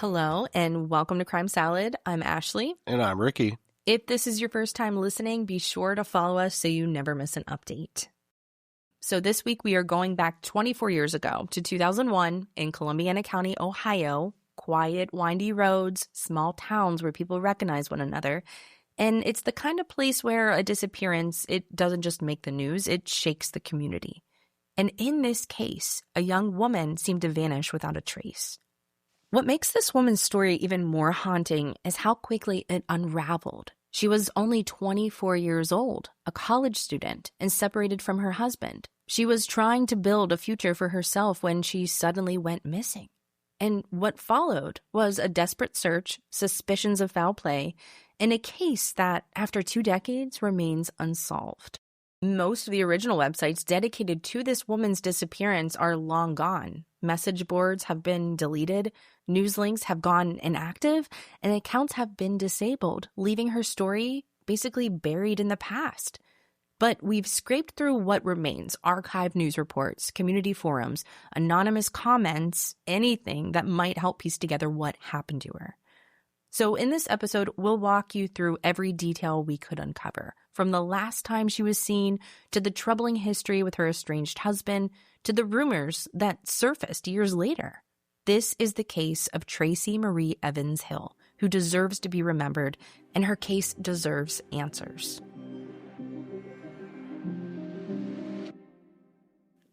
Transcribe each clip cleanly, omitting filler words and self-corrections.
Hello, and welcome to Crime Salad. I'm Ashley. And I'm Ricky. If this is your first time listening, be sure to follow us so you never miss an update. So this week we are going back 24 years ago to 2001 in Columbiana County, Ohio. Quiet, windy roads, small towns where people recognize one another. And it's the kind of place where a disappearance, it doesn't just make the news, it shakes the community. And in this case, a young woman seemed to vanish without a trace. What makes this woman's story even more haunting is how quickly it unraveled. She was only 24 years old, a college student, and separated from her husband. She was trying to build a future for herself when she suddenly went missing. And what followed was a desperate search, suspicions of foul play, and a case that, after 2 decades, remains unsolved. Most of the original websites dedicated to this woman's disappearance are long gone. Message boards have been deleted, news links have gone inactive, and accounts have been disabled, leaving her story basically buried in the past. But we've scraped through what remains: archived news reports, community forums, anonymous comments, anything that might help piece together what happened to her. So in this episode, we'll walk you through every detail we could uncover, from the last time she was seen, to the troubling history with her estranged husband, to the rumors that surfaced years later. This is the case of Tracy Marie Evans Hill, who deserves to be remembered, and her case deserves answers.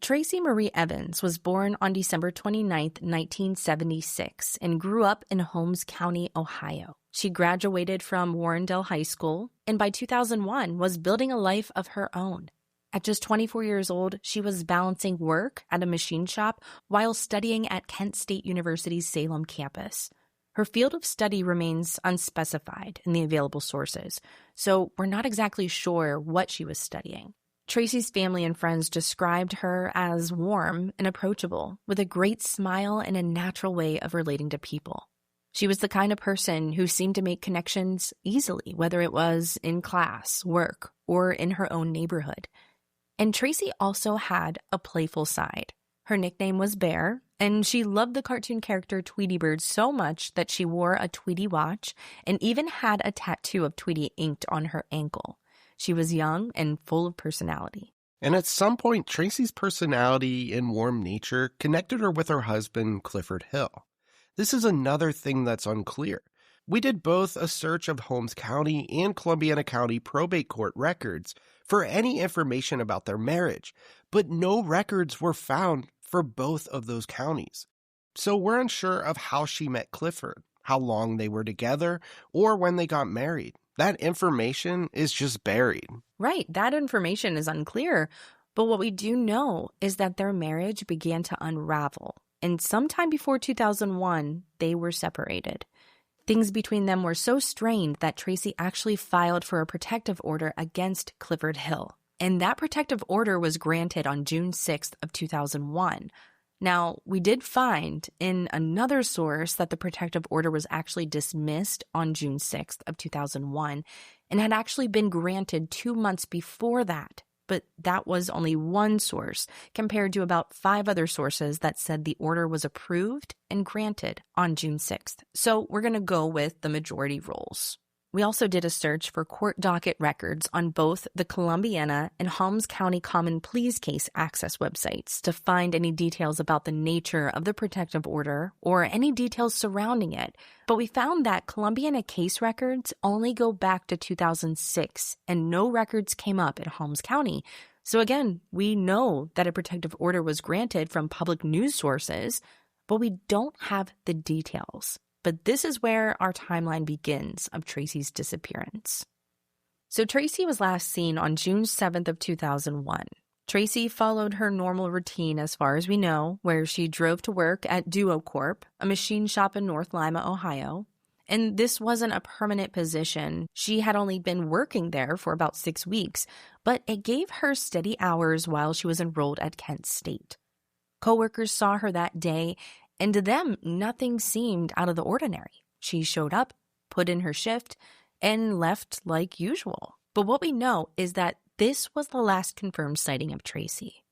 Tracy Marie Evans was born on December 29, 1976, and grew up in Holmes County, Ohio. She graduated from Warrendale High School, and by 2001 was building a life of her own. At just 24 years old, she was balancing work at a machine shop while studying at Kent State University's Salem campus. Her field of study remains unspecified in the available sources, so we're not exactly sure what she was studying. Tracy's family and friends described her as warm and approachable, with a great smile and a natural way of relating to people. She was the kind of person who seemed to make connections easily, whether it was in class, work, or in her own neighborhood. And Tracy also had a playful side. Her nickname was Bear, and she loved the cartoon character Tweety Bird so much that she wore a Tweety watch and even had a tattoo of Tweety inked on her ankle. She was young and full of personality. And at some point, Tracy's personality and warm nature connected her with her husband, Guilford Hill. This is another thing that's unclear. We did both a search of Holmes County and Columbiana County probate court records for any information about their marriage, but no records were found for both of those counties. So we're unsure of how she met Guilford, how long they were together, or when they got married. That information is just buried. Right, that information is unclear. But what we do know is that their marriage began to unravel. And sometime before 2001, they were separated. Things between them were so strained that Tracy actually filed for a protective order against Guilford Hill. And that protective order was granted on June 6th of 2001. Now, we did find in another source that the protective order was actually dismissed on June 6th of 2001 and had actually been granted 2 months before that. But that was only one source compared to about 5 other sources that said the order was approved and granted on June 6th. So we're going to go with the majority rules. We also did a search for court docket records on both the Columbiana and Holmes County Common Pleas Case Access websites to find any details about the nature of the protective order or any details surrounding it. But we found that Columbiana case records only go back to 2006, and no records came up in Holmes County. So again, we know that a protective order was granted from public news sources, but we don't have the details. But this is where our timeline begins of Tracy's disappearance. So Tracy was last seen on June 7th of 2001. Tracy followed her normal routine as far as we know, where she drove to work at Duo Corp, a machine shop in North Lima, Ohio. And this wasn't a permanent position. She had only been working there for about 6 weeks, but it gave her steady hours while she was enrolled at Kent State. Coworkers saw her that day, and to them, nothing seemed out of the ordinary. She showed up, put in her shift, and left like usual. But what we know is that this was the last confirmed sighting of Tracy.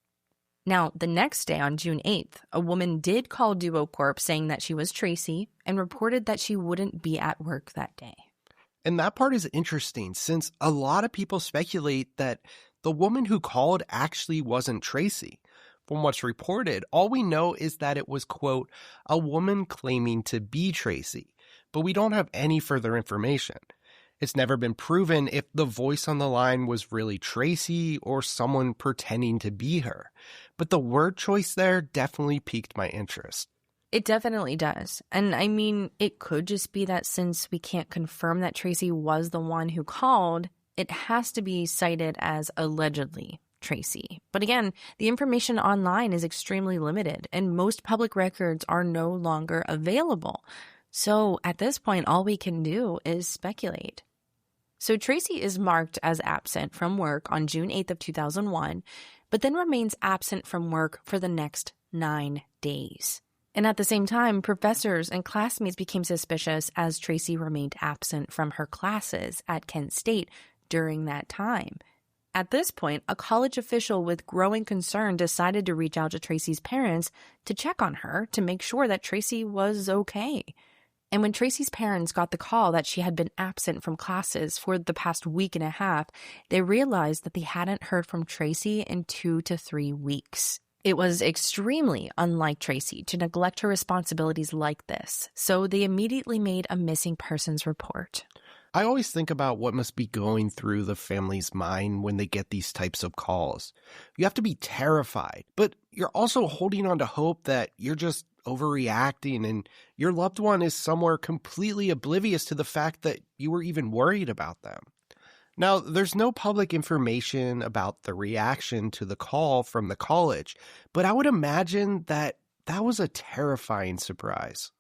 Now, the next day on June 8th, a woman did call Duo Corp saying that she was Tracy and reported that she wouldn't be at work that day. And that part is interesting since a lot of people speculate that the woman who called actually wasn't Tracy. From what's reported, all we know is that it was, quote, a woman claiming to be Tracy, but we don't have any further information. It's never been proven if the voice on the line was really Tracy or someone pretending to be her. But the word choice there definitely piqued my interest. It definitely does. And I mean, it could just be that since we can't confirm that Tracy was the one who called, it has to be cited as allegedly Tracy. But again, the information online is extremely limited, and most public records are no longer available. So at this point, all we can do is speculate. So Tracy is marked as absent from work on June 8th of 2001, but then remains absent from work for the next 9 days. And at the same time, professors and classmates became suspicious as Tracy remained absent from her classes at Kent State during that time. At this point, a college official with growing concern decided to reach out to Tracy's parents to check on her to make sure that Tracy was okay. And when Tracy's parents got the call that she had been absent from classes for the past week and a half, they realized that they hadn't heard from Tracy in 2 to 3 weeks. It was extremely unlike Tracy to neglect her responsibilities like this, so they immediately made a missing persons report. I always think about what must be going through the family's mind when they get these types of calls. You have to be terrified, but you're also holding on to hope that you're just overreacting and your loved one is somewhere completely oblivious to the fact that you were even worried about them. Now, there's no public information about the reaction to the call from the college, but I would imagine that was a terrifying surprise.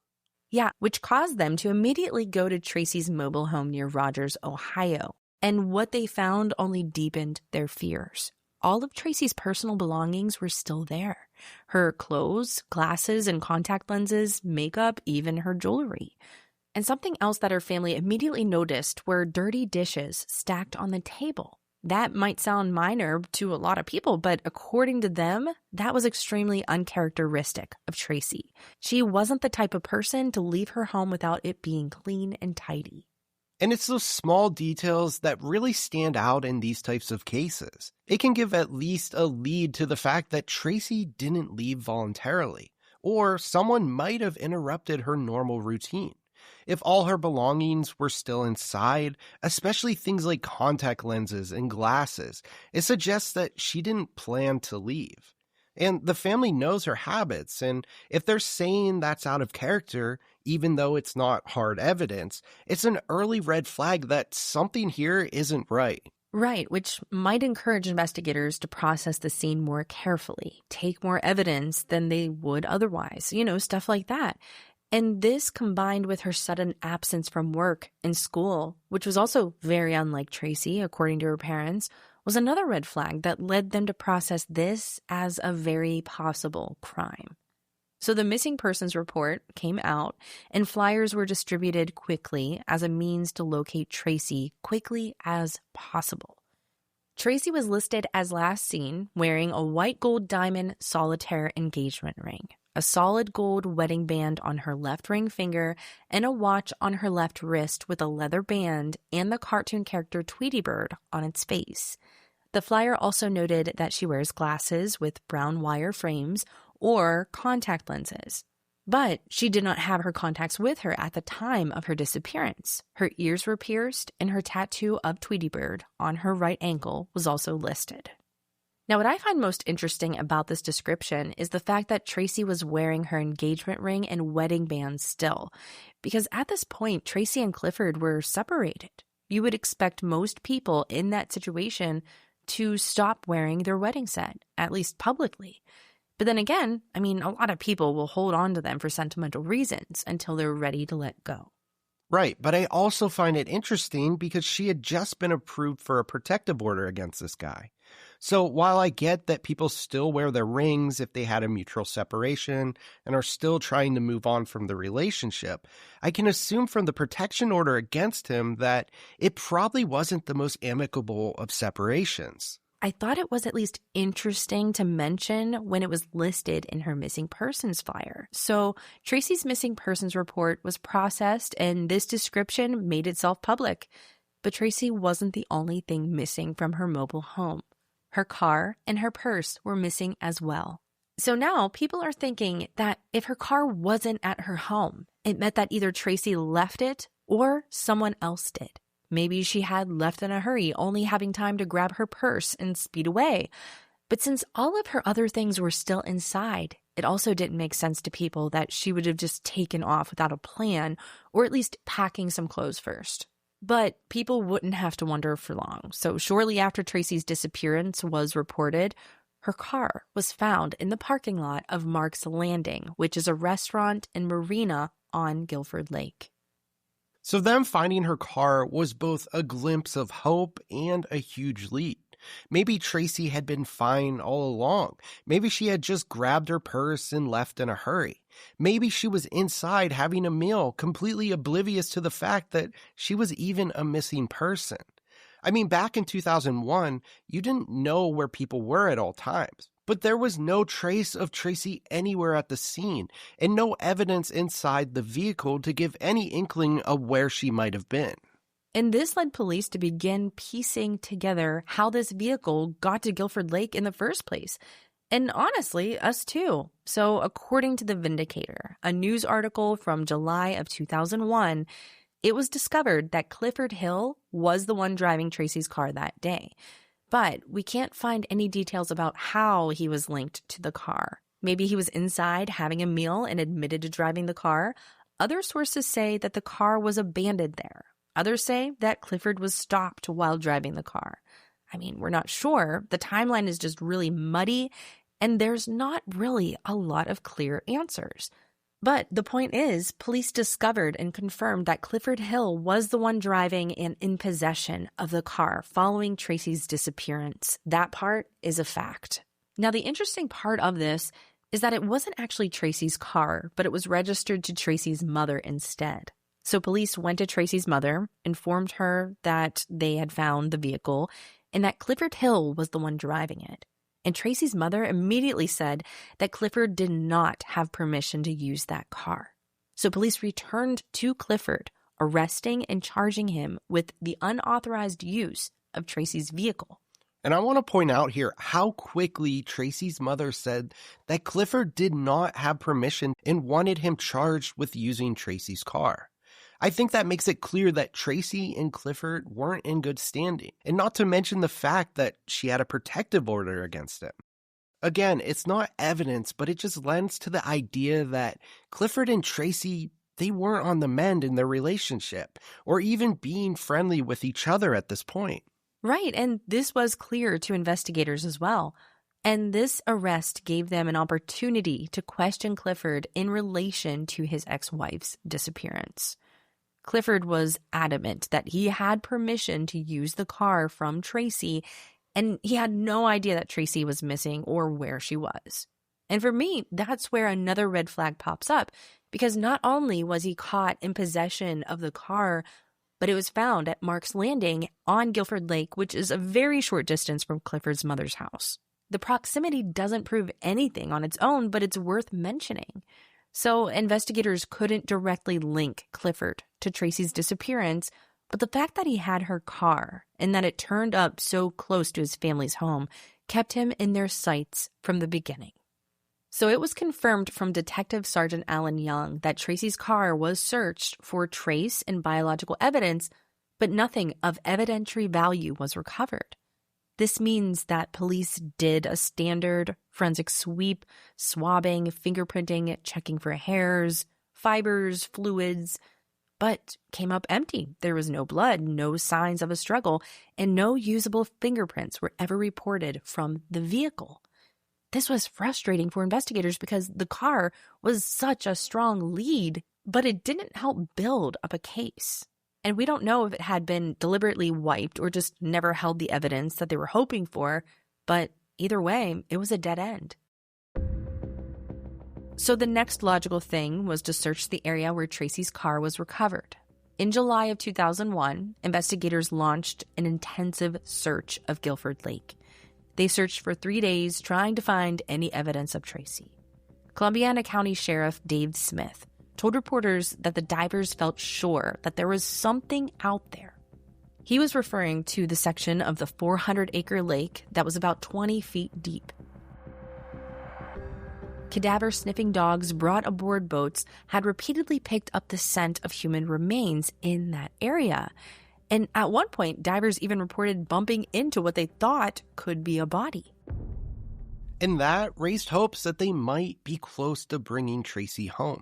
Yeah, which caused them to immediately go to Tracy's mobile home near Rogers, Ohio. And what they found only deepened their fears. All of Tracy's personal belongings were still there. Her clothes, glasses, and contact lenses, makeup, even her jewelry. And something else that her family immediately noticed were dirty dishes stacked on the table. That might sound minor to a lot of people, but according to them, that was extremely uncharacteristic of Tracy. She wasn't the type of person to leave her home without it being clean and tidy. And it's those small details that really stand out in these types of cases. It can give at least a lead to the fact that Tracy didn't leave voluntarily, or someone might have interrupted her normal routine. If all her belongings were still inside, especially things like contact lenses and glasses, it suggests that she didn't plan to leave. And the family knows her habits, and if they're saying that's out of character, even though it's not hard evidence, it's an early red flag that something here isn't right. Right, which might encourage investigators to process the scene more carefully, take more evidence than they would otherwise, stuff like that. And this, combined with her sudden absence from work and school, which was also very unlike Tracy, according to her parents, was another red flag that led them to process this as a very possible crime. So the missing persons report came out, and flyers were distributed quickly as a means to locate Tracy quickly as possible. Tracy was listed as last seen wearing a white gold diamond solitaire engagement ring, a solid gold wedding band on her left ring finger, and a watch on her left wrist with a leather band and the cartoon character Tweety Bird on its face. The flyer also noted that she wears glasses with brown wire frames or contact lenses. But she did not have her contacts with her at the time of her disappearance. Her ears were pierced, and her tattoo of Tweety Bird on her right ankle was also listed. Now, what I find most interesting about this description is the fact that Tracy was wearing her engagement ring and wedding band still, because at this point, Tracy and Clifford were separated. You would expect most people in that situation to stop wearing their wedding set, at least publicly. But then again, a lot of people will hold on to them for sentimental reasons until they're ready to let go. Right, but I also find it interesting because she had just been approved for a protective order against this guy. So while I get that people still wear their rings if they had a mutual separation and are still trying to move on from the relationship, I can assume from the protection order against him that it probably wasn't the most amicable of separations. I thought it was at least interesting to mention when it was listed in her missing persons flyer. So Tracy's missing persons report was processed, and this description made itself public. But Tracy wasn't the only thing missing from her mobile home. Her car and her purse were missing as well. So now people are thinking that if her car wasn't at her home, it meant that either Tracy left it or someone else did. Maybe she had left in a hurry, only having time to grab her purse and speed away. But since all of her other things were still inside, it also didn't make sense to people that she would have just taken off without a plan, or at least packing some clothes first. But people wouldn't have to wonder for long. So shortly after Tracy's disappearance was reported, her car was found in the parking lot of Mark's Landing, which is a restaurant and marina on Guilford Lake. So them finding her car was both a glimpse of hope and a huge lead. Maybe Tracy had been fine all along. Maybe she had just grabbed her purse and left in a hurry. Maybe she was inside having a meal, completely oblivious to the fact that she was even a missing person. I mean, back in 2001, you didn't know where people were at all times. But there was no trace of Tracy anywhere at the scene, and no evidence inside the vehicle to give any inkling of where she might have been. And this led police to begin piecing together how this vehicle got to Guilford Lake in the first place. And honestly, us too. So according to The Vindicator, a news article from July of 2001, it was discovered that Guilford Hill was the one driving Tracy's car that day. But we can't find any details about how he was linked to the car. Maybe he was inside having a meal and admitted to driving the car. Other sources say that the car was abandoned there. Others say that Guilford was stopped while driving the car. I mean, we're not sure. The timeline is just really muddy, and there's not really a lot of clear answers. But the point is, police discovered and confirmed that Guilford Hill was the one driving and in possession of the car following Tracy's disappearance. That part is a fact. Now, the interesting part of this is that it wasn't actually Tracy's car, but it was registered to Tracy's mother instead. So police went to Tracy's mother, informed her that they had found the vehicle, and that Guilford Hill was the one driving it. And Tracy's mother immediately said that Guilford did not have permission to use that car. So police returned to Guilford, arresting and charging him with the unauthorized use of Tracy's vehicle. And I want to point out here how quickly Tracy's mother said that Guilford did not have permission and wanted him charged with using Tracy's car. I think that makes it clear that Tracy and Guilford weren't in good standing, and not to mention the fact that she had a protective order against him. Again, it's not evidence, but it just lends to the idea that Guilford and Tracy, they weren't on the mend in their relationship, or even being friendly with each other at this point. Right, and this was clear to investigators as well. And this arrest gave them an opportunity to question Guilford in relation to his ex-wife's disappearance. Guilford was adamant that he had permission to use the car from Tracy, and he had no idea that Tracy was missing or where she was. And for me, that's where another red flag pops up, because not only was he caught in possession of the car, but it was found at Mark's Landing on Guilford Lake, which is a very short distance from Guilford's mother's house. The proximity doesn't prove anything on its own, but it's worth mentioning. So investigators couldn't directly link Guilford to Tracy's disappearance, but the fact that he had her car and that it turned up so close to his family's home kept him in their sights from the beginning. So it was confirmed from Detective Sergeant Alan Young that Tracy's car was searched for trace and biological evidence, but nothing of evidentiary value was recovered. This means that police did a standard forensic sweep, swabbing, fingerprinting, checking for hairs, fibers, fluids, but came up empty. There was no blood, no signs of a struggle, and no usable fingerprints were ever reported from the vehicle. This was frustrating for investigators because the car was such a strong lead, but it didn't help build up a case. And we don't know if it had been deliberately wiped or just never held the evidence that they were hoping for, but either way, it was a dead end. So the next logical thing was to search the area where Tracy's car was recovered. In July of 2001, investigators launched an intensive search of Guilford Lake. They searched for 3 days, trying to find any evidence of Tracy. Columbiana County Sheriff Dave Smith told reporters that the divers felt sure that there was something out there. He was referring to the section of the 400-acre lake that was about 20 feet deep. Cadaver-sniffing dogs brought aboard boats had repeatedly picked up the scent of human remains in that area. And at one point, divers even reported bumping into what they thought could be a body. And that raised hopes that they might be close to bringing Tracy home.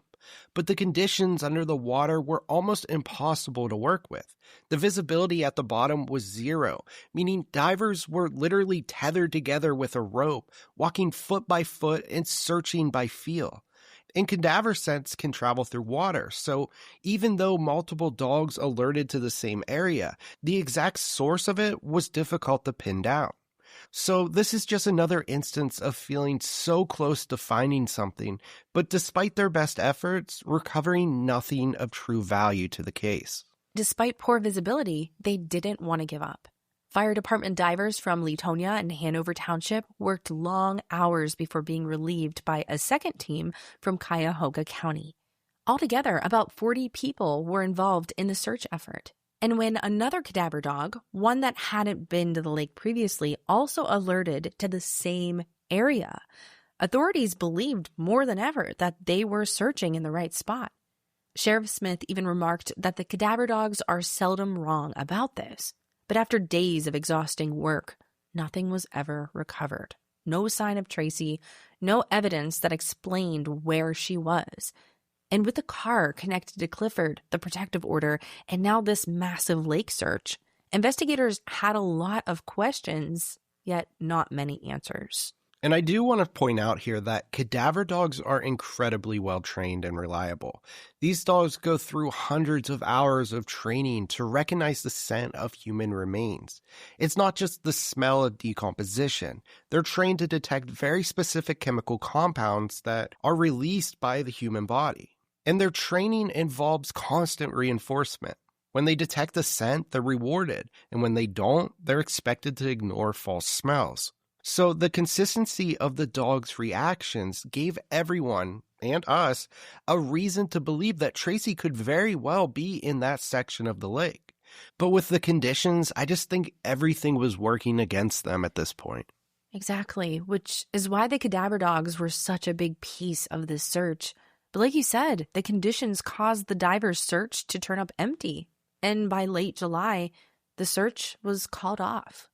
But the conditions under the water were almost impossible to work with. The visibility at the bottom was zero, meaning divers were literally tethered together with a rope, walking foot by foot and searching by feel. And cadaver scents can travel through water, so even though multiple dogs alerted to the same area, the exact source of it was difficult to pin down. So this is just another instance of feeling so close to finding something, but despite their best efforts, recovering nothing of true value to the case. Despite poor visibility, they didn't want to give up. Fire department divers from Latonia and Hanover Township worked long hours before being relieved by a second team from Cuyahoga County. Altogether, about 40 people were involved in the search effort. And when another cadaver dog, one that hadn't been to the lake previously, also alerted to the same area, authorities believed more than ever that they were searching in the right spot. Sheriff Smith even remarked that the cadaver dogs are seldom wrong about this. But after days of exhausting work, nothing was ever recovered. No sign of Tracy, no evidence that explained where she was. And with the car connected to Clifford, the protective order, and now this massive lake search, investigators had a lot of questions, yet not many answers. And I do want to point out here that cadaver dogs are incredibly well trained and reliable. These dogs go through hundreds of hours of training to recognize the scent of human remains. It's not just the smell of decomposition. They're trained to detect very specific chemical compounds that are released by the human body. And their training involves constant reinforcement. When they detect a scent, they're rewarded. And when they don't, they're expected to ignore false smells. So the consistency of the dog's reactions gave everyone, and us, a reason to believe that Tracy could very well be in that section of the lake. But with the conditions, I just think everything was working against them at this point. Exactly, which is why the cadaver dogs were such a big piece of this search. But like you said, the conditions caused the divers' search to turn up empty. And by late July, the search was called off.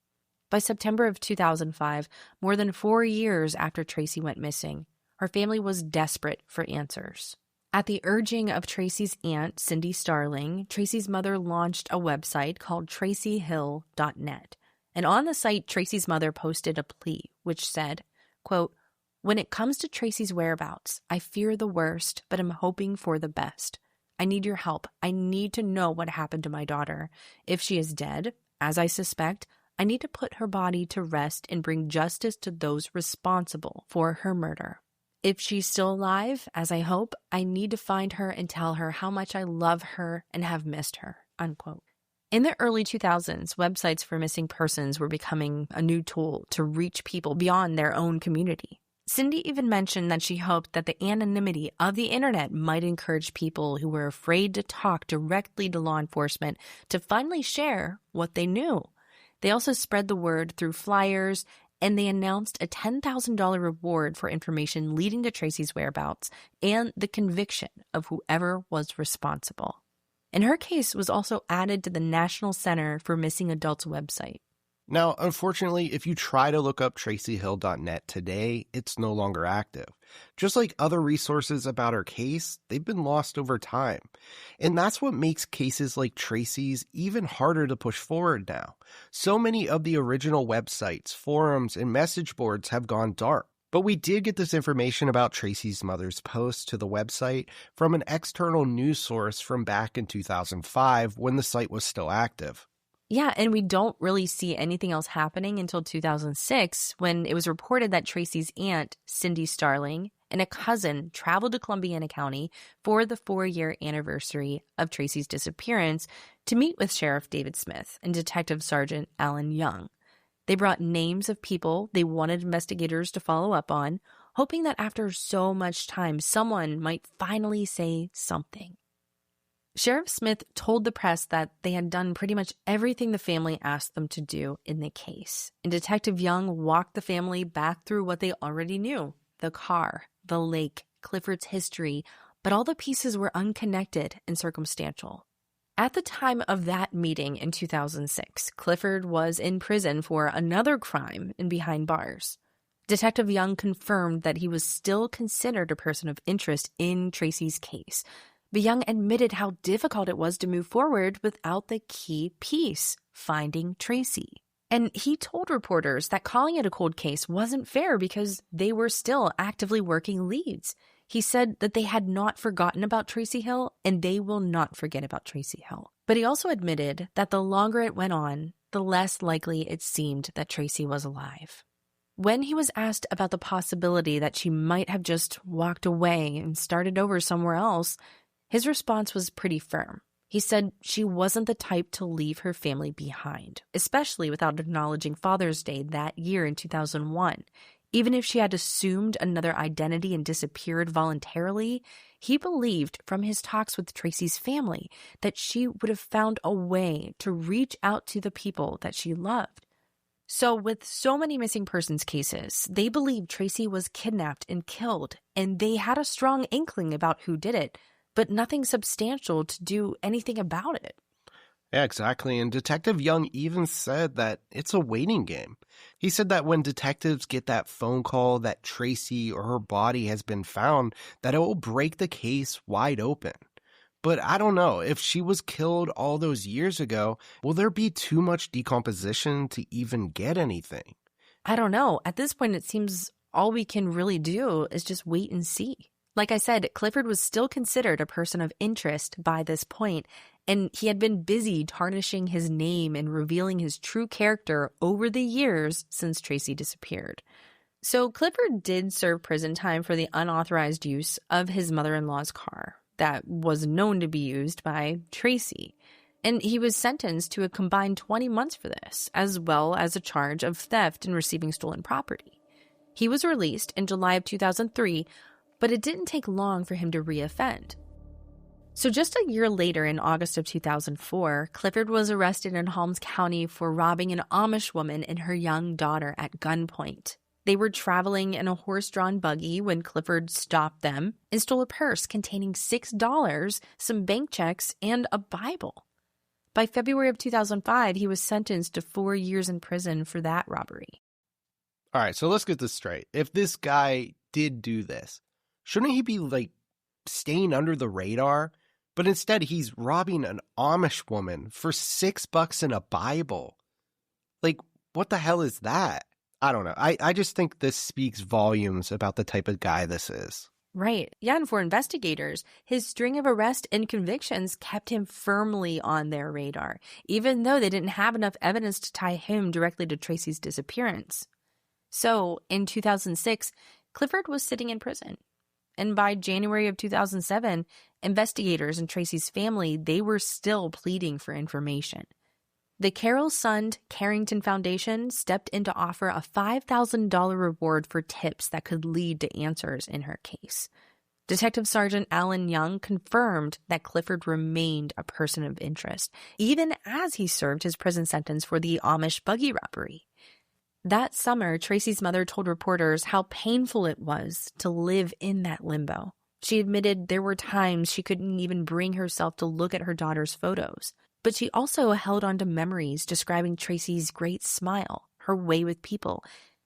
By September of 2005, more than 4 years after Tracy went missing, her family was desperate for answers. At the urging of Tracy's aunt, Cindy Starling, Tracy's mother launched a website called tracyhill.net. And on the site, Tracy's mother posted a plea, which said, quote, "When it comes to Tracy's whereabouts, I fear the worst, but am hoping for the best. I need your help. I need to know what happened to my daughter. If she is dead, as I suspect, I need to put her body to rest and bring justice to those responsible for her murder. If she's still alive, as I hope, I need to find her and tell her how much I love her and have missed her." Unquote. In the early 2000s, websites for missing persons were becoming a new tool to reach people beyond their own community. Cindy even mentioned that she hoped that the anonymity of the internet might encourage people who were afraid to talk directly to law enforcement to finally share what they knew. They also spread the word through flyers, and they announced a $10,000 reward for information leading to Tracy's whereabouts and the conviction of whoever was responsible. And her case was also added to the National Center for Missing Adults website. Now, unfortunately, if you try to look up tracyhill.net today, it's no longer active. Just like other resources about her case, they've been lost over time. And that's what makes cases like Tracy's even harder to push forward now. So many of the original websites, forums, and message boards have gone dark. But we did get this information about Tracy's mother's post to the website from an external news source from back in 2005 when the site was still active. Yeah, and we don't really see anything else happening until 2006, when it was reported that Tracy's aunt, Cindy Starling, and a cousin traveled to Columbiana County for the 4-year anniversary of Tracy's disappearance to meet with Sheriff David Smith and Detective Sergeant Alan Young. They brought names of people they wanted investigators to follow up on, hoping that after so much time, someone might finally say something. Sheriff Smith told the press that they had done pretty much everything the family asked them to do in the case, and Detective Young walked the family back through what they already knew: the car, the lake, Clifford's history, but all the pieces were unconnected and circumstantial. At the time of that meeting in 2006, Clifford was in prison for another crime and behind bars. Detective Young confirmed that he was still considered a person of interest in Tracy's case, but Young admitted how difficult it was to move forward without the key piece: finding Tracy. And he told reporters that calling it a cold case wasn't fair because they were still actively working leads. He said that they had not forgotten about Tracy Hill, and they will not forget about Tracy Hill. But he also admitted that the longer it went on, the less likely it seemed that Tracy was alive. When he was asked about the possibility that she might have just walked away and started over somewhere else, his response was pretty firm. He said she wasn't the type to leave her family behind, especially without acknowledging Father's Day that year in 2001. Even if she had assumed another identity and disappeared voluntarily, he believed from his talks with Tracy's family that she would have found a way to reach out to the people that she loved. So with so many missing persons cases, they believed Tracy was kidnapped and killed, and they had a strong inkling about who did it, but nothing substantial to do anything about it. Yeah, exactly. And Detective Young even said that it's a waiting game. He said that when detectives get that phone call that Tracy or her body has been found, that it will break the case wide open. But I don't know, if she was killed all those years ago, will there be too much decomposition to even get anything? I don't know. At this point, it seems all we can really do is just wait and see. Like I said, Clifford was still considered a person of interest by this point, and he had been busy tarnishing his name and revealing his true character over the years since Tracy disappeared. So Clifford did serve prison time for the unauthorized use of his mother-in-law's car that was known to be used by Tracy. And he was sentenced to a combined 20 months for this, as well as a charge of theft and receiving stolen property. He was released in July of 2003, but it didn't take long for him to reoffend. So just a year later, in August of 2004, Clifford was arrested in Holmes County for robbing an Amish woman and her young daughter at gunpoint. They were traveling in a horse-drawn buggy when Clifford stopped them and stole a purse containing $6, some bank checks, and a Bible. By February of 2005, he was sentenced to 4 years in prison for that robbery. All right, so let's get this straight. If this guy did do this, shouldn't he be, staying under the radar? But instead, he's robbing an Amish woman for $6 and a Bible. What the hell is that? I don't know. I just think this speaks volumes about the type of guy this is. Right. Yeah, and for investigators, his string of arrests and convictions kept him firmly on their radar, even though they didn't have enough evidence to tie him directly to Tracy's disappearance. So, in 2006, Clifford was sitting in prison. And by January of 2007, investigators and Tracy's family, they were still pleading for information. The Carroll Sund Carrington Foundation stepped in to offer a $5,000 reward for tips that could lead to answers in her case. Detective Sergeant Alan Young confirmed that Clifford remained a person of interest, even as he served his prison sentence for the Amish buggy robbery. That summer, Tracy's mother told reporters how painful it was to live in that limbo. She admitted there were times she couldn't even bring herself to look at her daughter's photos. But she also held on to memories describing Tracy's great smile, her way with people,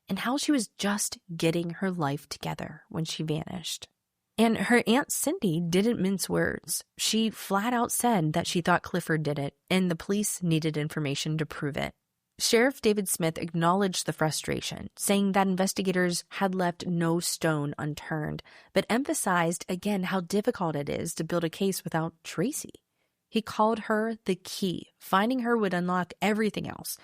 and how she was just getting her life together when she vanished. And her Aunt Cindy didn't mince words. She flat out said that she thought Clifford did it, and the police needed information to prove it. Sheriff David Smith acknowledged the frustration, saying that investigators had left no stone unturned, but emphasized again how difficult it is to build a case without Tracy. He called her the key. Finding her would unlock everything else.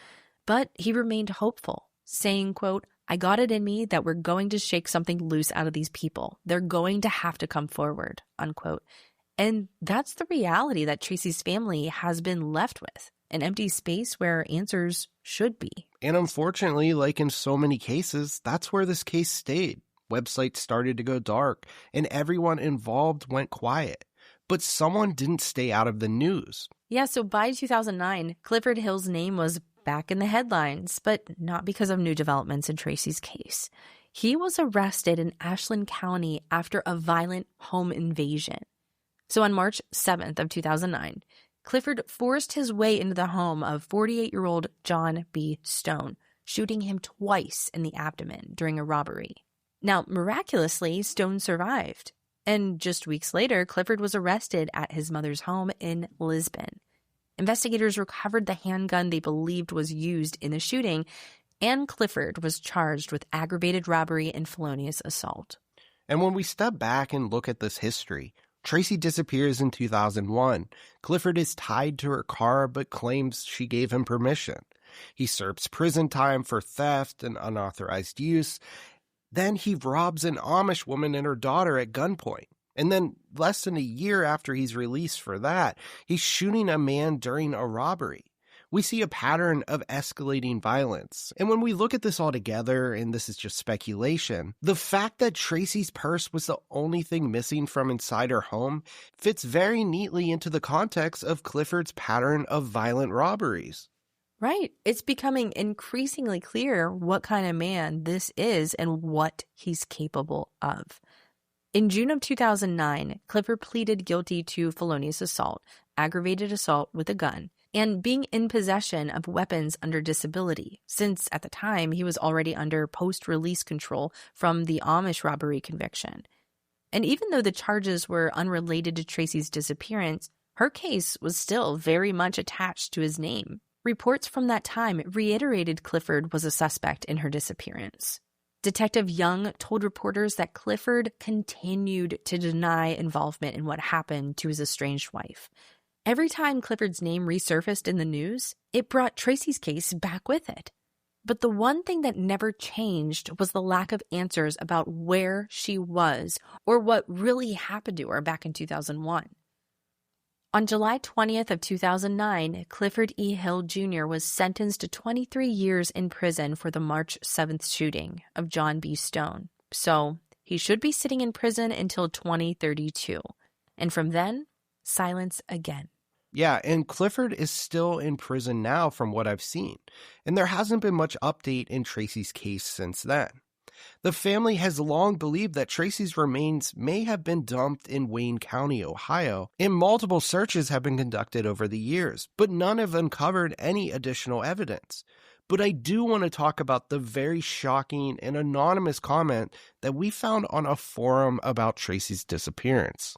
But he remained hopeful, saying, quote, "I got it in me that we're going to shake something loose out of these people. They're going to have to come forward," unquote. And that's the reality that Tracy's family has been left with. an empty space where answers should be. And unfortunately, like in so many cases, that's where this case stayed. Websites started to go dark, and everyone involved went quiet. But someone didn't stay out of the news. Yeah, so by 2009, Clifford Hill's name was back in the headlines, but not because of new developments in Tracy's case. He was arrested in Ashland County after a violent home invasion. So on March 7th of 2009, Clifford forced his way into the home of 48-year-old John B. Stone, shooting him twice in the abdomen during a robbery. Now, miraculously, Stone survived. And just weeks later, Clifford was arrested at his mother's home in Lisbon. Investigators recovered the handgun they believed was used in the shooting, and Clifford was charged with aggravated robbery and felonious assault. And when we step back and look at this history, Tracy disappears in 2001. Clifford is tied to her car but claims she gave him permission. He serves prison time for theft and unauthorized use. Then he robs an Amish woman and her daughter at gunpoint. And then less than a year after he's released for that, he's shooting a man during a robbery. We see a pattern of escalating violence. And when we look at this all together, and this is just speculation, the fact that Tracy's purse was the only thing missing from inside her home fits very neatly into the context of Clifford's pattern of violent robberies. Right. It's becoming increasingly clear what kind of man this is and what he's capable of. In June of 2009, Clifford pleaded guilty to felonious assault, aggravated assault with a gun, and being in possession of weapons under disability, since at the time he was already under post-release control from the Amish robbery conviction. And even though the charges were unrelated to Tracy's disappearance, her case was still very much attached to his name. Reports from that time reiterated Clifford was a suspect in her disappearance. Detective Young told reporters that Clifford continued to deny involvement in what happened to his estranged wife. Every time Clifford's name resurfaced in the news, it brought Tracy's case back with it. But the one thing that never changed was the lack of answers about where she was or what really happened to her back in 2001. On July 20th of 2009, Clifford E. Hill Jr. was sentenced to 23 years in prison for the March 7th shooting of John B. Stone. So he should be sitting in prison until 2032. And from then, silence again. Yeah, and Clifford is still in prison now from what I've seen, and there hasn't been much update in Tracy's case since then. The family has long believed that Tracy's remains may have been dumped in Wayne County, Ohio, and multiple searches have been conducted over the years, but none have uncovered any additional evidence. But I do want to talk about the very shocking and anonymous comment that we found on a forum about Tracy's disappearance.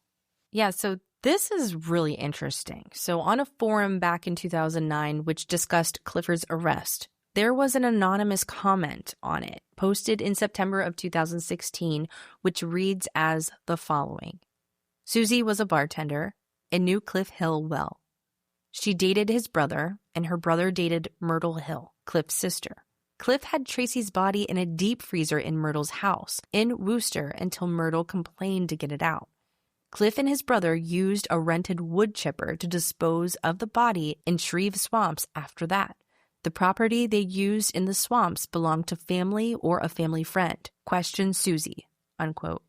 Yeah, so this is really interesting. So on a forum back in 2009, which discussed Clifford's arrest, there was an anonymous comment on it, posted in September of 2016, which reads as the following. Susie was a bartender and knew Cliff Hill well. She dated his brother, and her brother dated Myrtle Hill, Cliff's sister. Cliff had Tracy's body in a deep freezer in Myrtle's house in Worcester until Myrtle complained to get it out. Cliff and his brother used a rented wood chipper to dispose of the body in Shreve Swamps after that. The property they used in the swamps belonged to family or a family friend. Question Susie, unquote.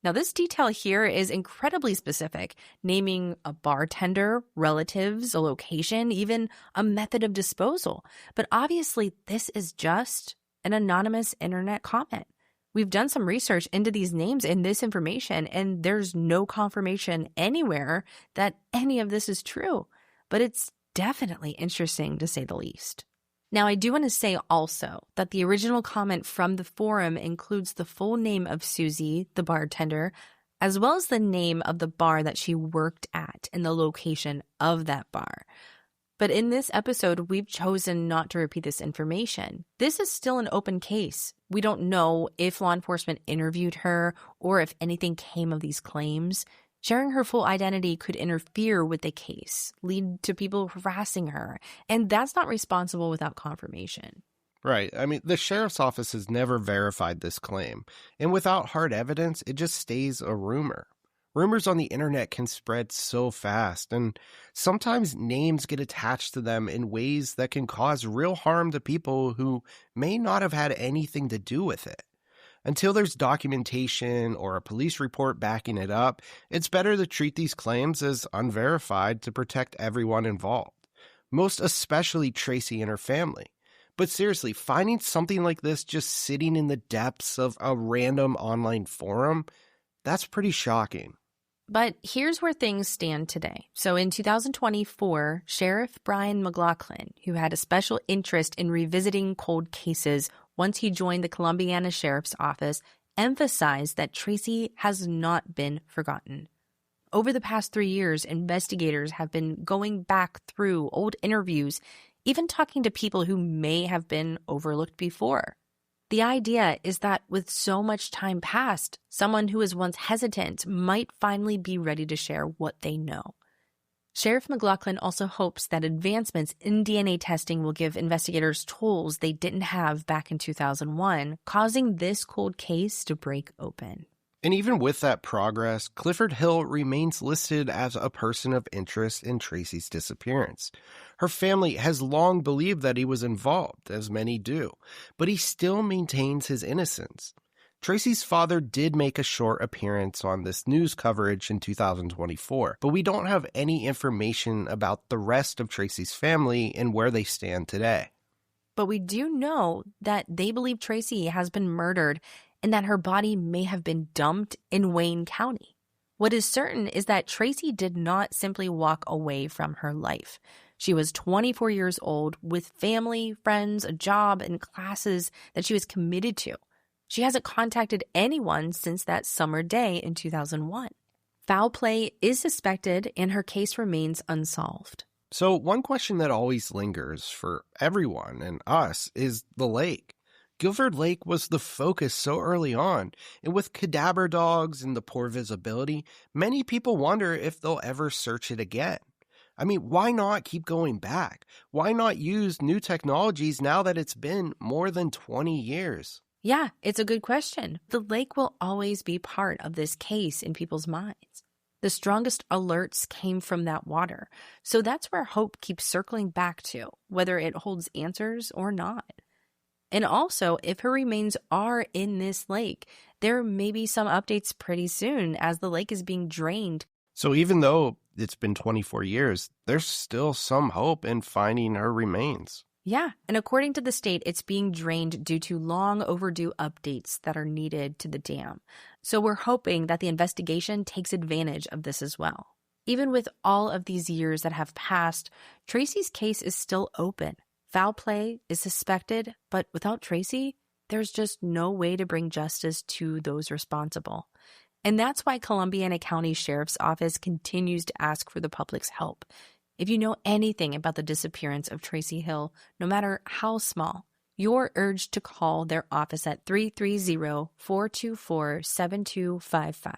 Now, this detail here is incredibly specific, naming a bartender, relatives, a location, even a method of disposal. But obviously, this is just an anonymous internet comment. We've done some research into these names and this information, and there's no confirmation anywhere that any of this is true. But it's definitely interesting, to say the least. Now, I do want to say also that the original comment from the forum includes the full name of Susie, the bartender, as well as the name of the bar that she worked at and the location of that bar. But in this episode, we've chosen not to repeat this information. This is still an open case. We don't know if law enforcement interviewed her or if anything came of these claims. Sharing her full identity could interfere with the case, lead to people harassing her, and that's not responsible without confirmation. Right. I mean, the sheriff's office has never verified this claim, and without hard evidence, it just stays a rumor. Rumors on the internet can spread so fast, and sometimes names get attached to them in ways that can cause real harm to people who may not have had anything to do with it. Until there's documentation or a police report backing it up, it's better to treat these claims as unverified to protect everyone involved, most especially Tracy and her family. But seriously, finding something like this just sitting in the depths of a random online forum, that's pretty shocking. But here's where things stand today. So in 2024, Sheriff Brian McLaughlin, who had a special interest in revisiting cold cases once he joined the Columbiana Sheriff's Office, emphasized that Tracy has not been forgotten. Over the past 3 years, investigators have been going back through old interviews, even talking to people who may have been overlooked before. The idea is that with so much time passed, someone who was once hesitant might finally be ready to share what they know. Sheriff McLaughlin also hopes that advancements in DNA testing will give investigators tools they didn't have back in 2001, causing this cold case to break open. And even with that progress, Guilford Hill remains listed as a person of interest in Tracy's disappearance. Her family has long believed that he was involved, as many do, but he still maintains his innocence. Tracy's father did make a short appearance on this news coverage in 2024, but we don't have any information about the rest of Tracy's family and where they stand today. But we do know that they believe Tracy has been murdered and that her body may have been dumped in Wayne County. What is certain is that Tracy did not simply walk away from her life. She was 24 years old with family, friends, a job, and classes that she was committed to. She hasn't contacted anyone since that summer day in 2001. Foul play is suspected and her case remains unsolved. So one question that always lingers for everyone and us is the lake. Guilford Lake was the focus so early on, and with cadaver dogs and the poor visibility, many people wonder if they'll ever search it again. I mean, why not keep going back? Why not use new technologies now that it's been more than 20 years? Yeah, it's a good question. The lake will always be part of this case in people's minds. The strongest alerts came from that water, so that's where hope keeps circling back to, whether it holds answers or not. And also, if her remains are in this lake, there may be some updates pretty soon as the lake is being drained. So even though it's been 24 years, there's still some hope in finding her remains. Yeah, and according to the state, it's being drained due to long overdue updates that are needed to the dam. So we're hoping that the investigation takes advantage of this as well. Even with all of these years that have passed, Tracy's case is still open. Foul play is suspected, but without Tracy, there's just no way to bring justice to those responsible. And that's why Columbiana County Sheriff's Office continues to ask for the public's help. If you know anything about the disappearance of Tracy Hill, no matter how small, you're urged to call their office at 330-424-7255.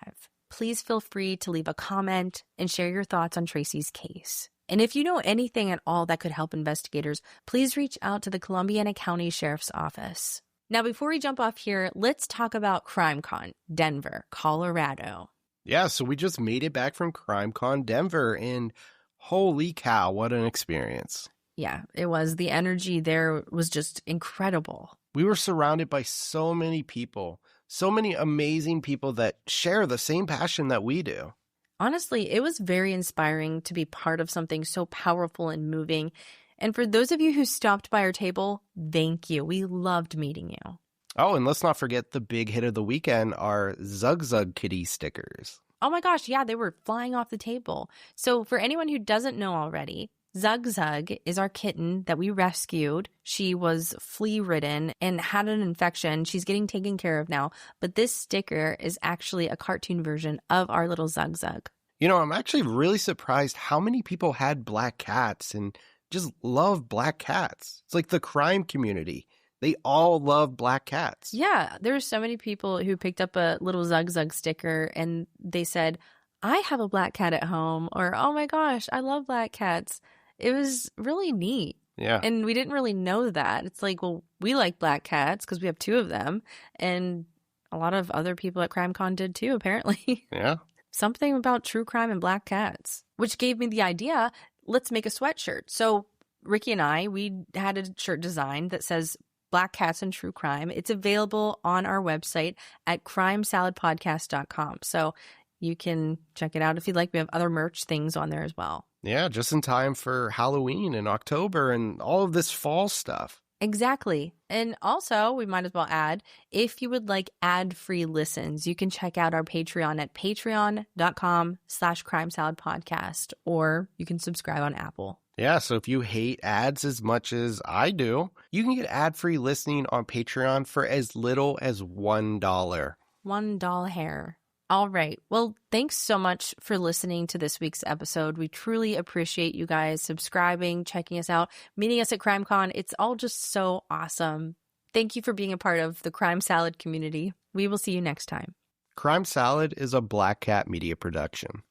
Please feel free to leave a comment and share your thoughts on Tracy's case. And if you know anything at all that could help investigators, please reach out to the Columbiana County Sheriff's Office. Now, before we jump off here, let's talk about CrimeCon, Denver, Colorado. Yeah, so we just made it back from CrimeCon Denver, and holy cow, what an experience. Yeah, it was. The energy there was just incredible. We were surrounded by so many people, so many amazing people that share the same passion that we do. Honestly, it was very inspiring to be part of something so powerful and moving. And for those of you who stopped by our table, thank you. We loved meeting you. Oh, and let's not forget the big hit of the weekend, our Zug Zug Kitty stickers. Oh my gosh, yeah, they were flying off the table. So for anyone who doesn't know already, Zug Zug is our kitten that we rescued. She was flea-ridden and had an infection. She's getting taken care of now. But this sticker is actually a cartoon version of our little Zug Zug. You know, I'm actually really surprised how many people had black cats and just love black cats. It's like the crime community. They all love black cats. Yeah, there's so many people who picked up a little Zug Zug sticker and they said, I have a black cat at home, or, oh my gosh, I love black cats. It was really neat. Yeah. And we didn't really know that. It's like, well, we like black cats because we have 2 of them. And a lot of other people at CrimeCon did too, apparently. Yeah. something about true crime and black cats, which gave me the idea, let's make a sweatshirt. So Ricky and I, we had a shirt designed that says Black Cats and True Crime. It's available on our website at crimesaladpodcast.com. So you can check it out if you'd like. We have other merch things on there as well. Yeah, just in time for Halloween in October and all of this fall stuff. Exactly. And also, we might as well add, if you would like ad-free listens, you can check out our Patreon at patreon.com/crimesaladpodcast, or you can subscribe on Apple. Yeah, so if you hate ads as much as I do, you can get ad-free listening on Patreon for as little as $1. $1 hair. All right. Well, thanks so much for listening to this week's episode. We truly appreciate you guys subscribing, checking us out, meeting us at CrimeCon. It's all just so awesome. Thank you for being a part of the Crime Salad community. We will see you next time. Crime Salad is a Black Cat Media production.